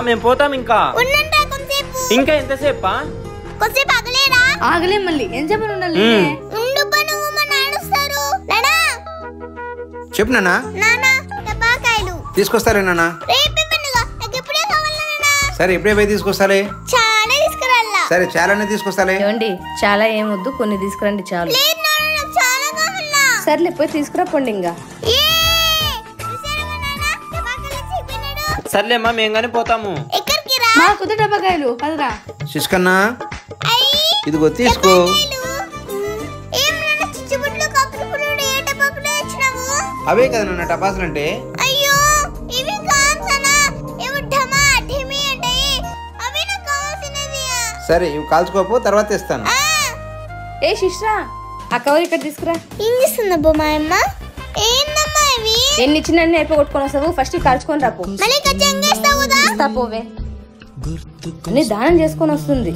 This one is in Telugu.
మేము పోతాం. ఇంకా ఇంకా ఎంతసేపా? ఆగలే మళ్ళీ ఏం చెప్పని ఉండాలి. చెప్పు నాన్న. తీసుకొస్తారే నాన్న. సరే ఎప్పుడే పోయి తీసుకొస్తాలే. సరే చాలానే తీసుకొస్తాలే. ఏమండి చాలా ఏమొద్దు, కొన్ని తీసుకురండి చాలు. సర్లే పోయి తీసుకురా పండి. ఇంకా సర్లేమ్మా మేము కానీ పోతాము. మా కుద టపాకాయలు కదరా. శిష్కన్నా ఇదిగో తీసుకో. అవే కదా నాన్న టపాసులు అంటే. సరే ఇవి కాల్చుకోపో, తర్వాత ఇస్తాను. ఏ శిష్రా ఆ కవర్ ఇక్కడ తీసుకురా. ఏం చేస్తుందబ్బా మా అమ్మ? ఏందమ్మా ఇవి? ఎన్ని ఇచ్చిన అన్ని అయిపోయి కొట్టుకొని వస్తావు. ఫస్ట్ కాల్చుకొని రాపో. మళ్ళీ ఖచ్చితంగా పోవే దానం చేసుకొని వస్తుంది.